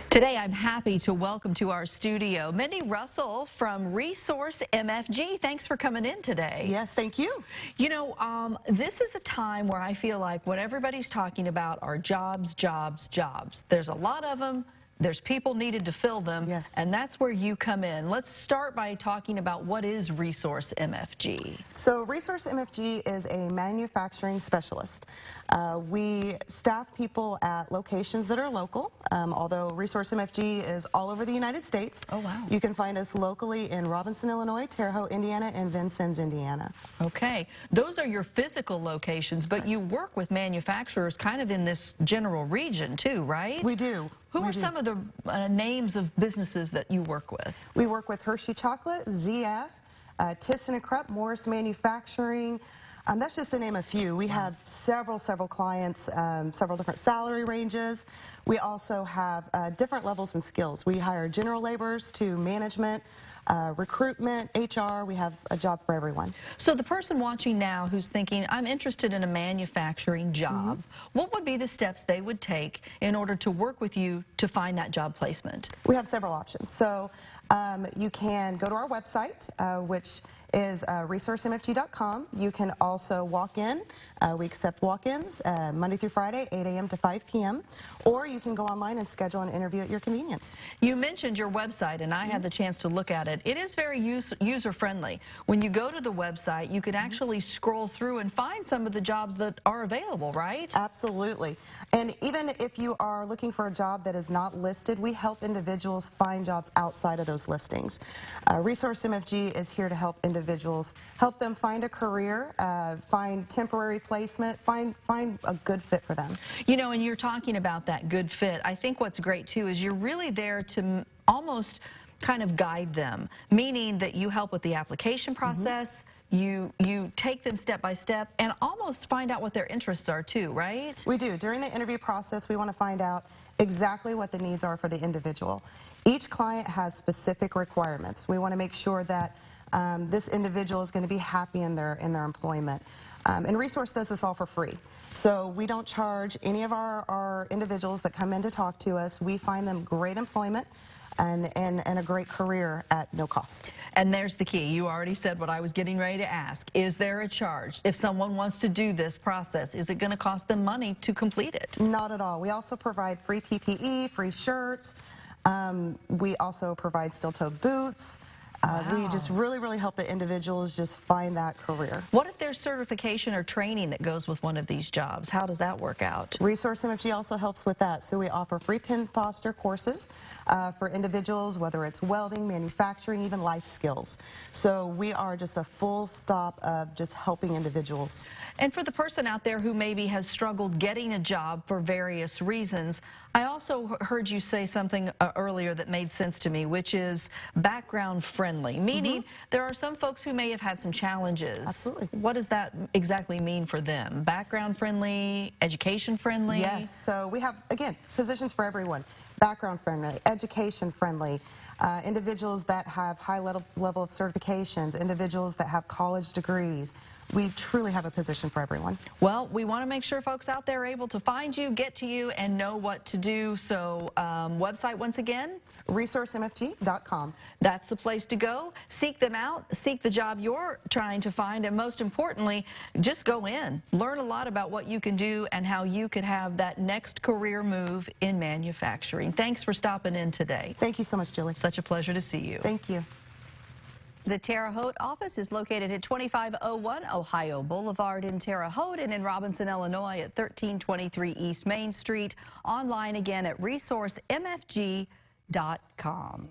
Today, I'm happy to welcome to our studio Mindy Russell from Resource MFG. Thanks for coming in today. Yes, thank you. You know, this is a time where I feel like what everybody's talking about are jobs, jobs, jobs. There's a lot of them. There's people needed to fill them. Yes. And that's where you come in. Let's start by talking about what is Resource MFG. So Resource MFG is a manufacturing specialist. We staff people at locations that are local, although Resource MFG is all over the United States. Oh, wow. You can find us locally in Robinson, Illinois, Terre Haute, Indiana, and Vincennes, Indiana. Okay. Those are your physical locations, but you work with manufacturers kind of in this general region too, right? We do. Who are some of the names of businesses that you work with? We work with Hershey Chocolate, ZF, ThyssenKrupp, Morris Manufacturing. That's just to name a few. We have several clients, several different salary ranges. We also have different levels and skills. We hire general laborers to management, recruitment, HR. We have a job for everyone. So the person watching now who's thinking, I'm interested in a manufacturing job, what would be the steps they would take in order to work with you to find that job placement? We have several options. So you can go to our website, which is resourcemfg.com. You can also walk in. We accept walk-ins Monday through Friday, 8 a.m. to 5 p.m. Or you can go online and schedule an interview at your convenience. You mentioned your website, and I had the chance to look at it. It is very user-friendly. When you go to the website, you can actually scroll through and find some of the jobs that are available, right? Absolutely. And even if you are looking for a job that is not listed, we help individuals find jobs outside of those listings. Resource MFG is here to help individuals, help them find a career, find temporary placement, find a good fit for them. You know, and you're talking about that good fit. I think what's great too is you're really there to almost kind of guide them, meaning that you help with the application process, you take them step by step and almost find out what their interests are too, right? We do. During the interview process, we want to find out exactly what the needs are for the individual. Each client has specific requirements. We want to make sure that this individual is going to be happy in their employment. And Resource does this all for free. So we don't charge any of our individuals that come in to talk to us. We find them great employment and a great career at no cost. And there's the key. You already said what I was getting ready to ask. Is there a charge? If someone wants to do this process, is it going to cost them money to complete it? Not at all. We also provide free PPE, free shirts. We also provide steel-toed boots. We just really help the individuals just find that career. What if there's certification or training that goes with one of these jobs? How does that work out? Resource MFG also helps with that. So we offer free Penn Foster courses for individuals, whether it's welding, manufacturing, even life skills. So we are just a full stop of just helping individuals. And for the person out there who maybe has struggled getting a job for various reasons, I also heard you say something earlier that made sense to me, which is background friendly, meaning there are some folks who may have had some challenges. Absolutely. What does that exactly mean for them? Background friendly, education friendly? Yes, so we have, again, positions for everyone. Background friendly, education friendly, individuals that have high level of certifications, individuals that have college degrees. We truly have a position for everyone. Well, we want to make sure folks out there are able to find you, get to you, and know what to do. So website once again? resourcemfg.com. That's the place to go. Seek them out, seek the job you're trying to find, and most importantly, just go in. Learn a lot about what you can do and how you could have that next career move in manufacturing. Thanks for stopping in today. Thank you so much, Julie. Such a pleasure to see you. Thank you. The Terre Haute office is located at 2501 Ohio Boulevard in Terre Haute and in Robinson, Illinois at 1323 East Main Street. Online again at resourcemfg.com.